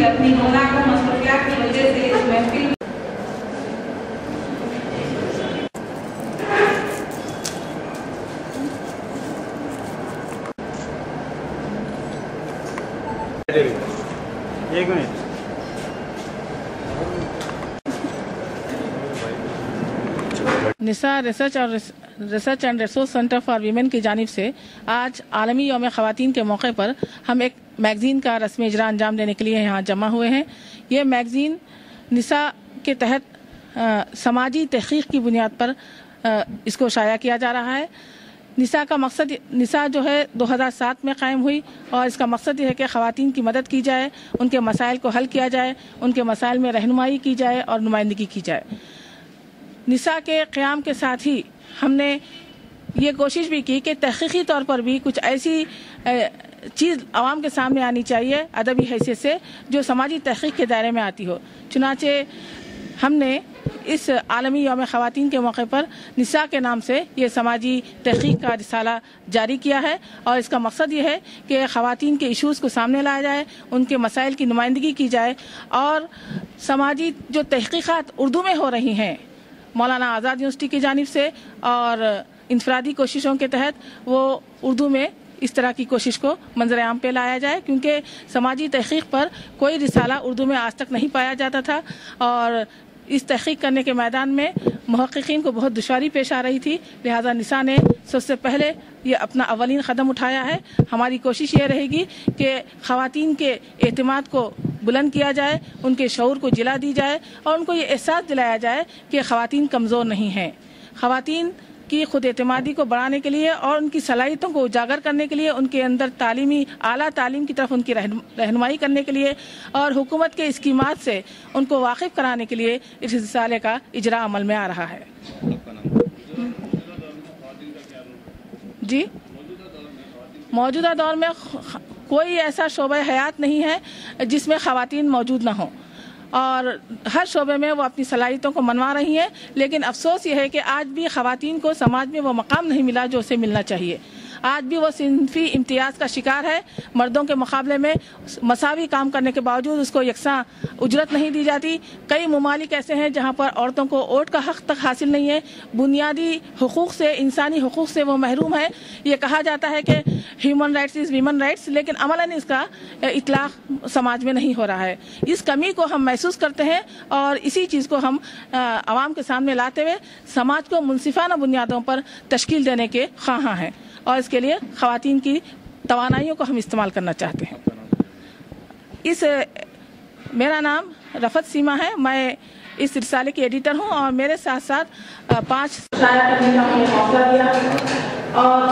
अपनी रौनक और मसरूफियात की वजह से इस महफिल एक minute Nisa research and resource centre for women की जानिब से आज आलमी यौम ख़वातीन के मौके पर हम एक मैगज़ीन का रस्मी इजरा अंजाम देने के लिए यहाँ जमा हुए हैं। ये मैगज़ीन निसा के तहत समाजी तहक़ीक़ की बुनियाद पर इसको शाया किया जा रहा है। निसा का मकसद निसा जो है 2007 में कायम हुई और इसका मकसद ये है कि ख़वातीन की मदद की जाए, उनके मसाइल को हल किया जाए, उनके मसाइल में रहनुमाई की जाए और नुमाइंदगी की जाए। निसा के क़याम के साथ ही हमने ये कोशिश भी की कि तहक़ीक़ी तौर पर भी कुछ ऐसी चीज़ आवाम के सामने आनी चाहिए अदबी हैसियत से जो समाजी तहक़ीक़ के दायरे में आती हो। चुनाचे हमने इस आलमी यौम ख़वातीन के मौके पर निसा के नाम से ये समाजी तहक़ीक़ का रिसाला जारी किया है और इसका मकसद ये है कि ख़वातीन के इशूज़ को सामने लाया जाए, उनके मसाइल की नुमाइंदगी की जाए और समाजी जो तहक़ीक़ात उर्दू में हो रही हैं मौलाना आज़ाद यूनिवर्सिटी की जानिब से और इंफरादी कोशिशों के तहत वो उर्दू में इस तरह की कोशिश को मंजर आम पे लाया जाए, क्योंकि समाजी तहक़ीक़ पर कोई रिसाला उर्दू में आज तक नहीं पाया जाता था और इस तहक़ीक़ करने के मैदान में मुहक़्क़ीक़ीन को बहुत दुश्वारी पेश आ रही थी। लिहाजा निसा ने सबसे पहले ये अपना अवलीन कदम उठाया है। हमारी कोशिश ये रहेगी कि ख़वातीन के एतमाद को बुलंद किया जाए, उनके शऊर को जिला दी जाए और उनको ये एहसास दिलाया जाए कि ख़वातीन कमज़ोर नहीं हैं। ख़वातीन की खुद एतमादी को बढ़ाने के लिए और उनकी सलाहियतों को उजागर करने के लिए, उनके अंदर तालीमी आला तालीम की तरफ उनकी रहनुमाई करने के लिए और हुकूमत के स्कीमात से उनको वाकिफ़ कराने के लिए इस रिसाले का इजरा अमल में आ रहा है। जी, मौजूदा दौर में कोई ऐसा शोबा हयात नहीं है जिसमें ख़वातीन मौजूद ना हो और हर शोबे में वो अपनी सलाहियतों को मनवा रही हैं, लेकिन अफसोस ये है कि आज भी ख़वातीन को समाज में वो मकाम नहीं मिला जो उसे मिलना चाहिए। आज भी वो सिंफी इम्तियाज़ का शिकार है। मर्दों के मुकाबले में मसावी काम करने के बावजूद उसको यकसां उजरत नहीं दी जाती। कई ममालिक ऐसे हैं जहाँ पर औरतों को वोट का हक़ तक हासिल नहीं है, बुनियादी हुकूक़ से, इंसानी हुकूक़ से वो महरूम है। ये कहा जाता है कि human rights is women rights, लेकिन अमलन इसका इतलाक़ समाज में नहीं हो रहा है। इस कमी को हम महसूस करते हैं और इसी चीज़ को हम आवाम के सामने लाते हुए समाज को मुनसिफाना बुनियादों पर तश्कील देने के ख़्वाहां हैं और इसके लिए ख़वातीन की तवानाइयों को हम इस्तेमाल करना चाहते हैं। मेरा नाम रफ़त सीमा है, मैं इस रिसाले की एडिटर हूँ और मेरे साथ साथ 5 शाया करने का मुझे मौका दिया और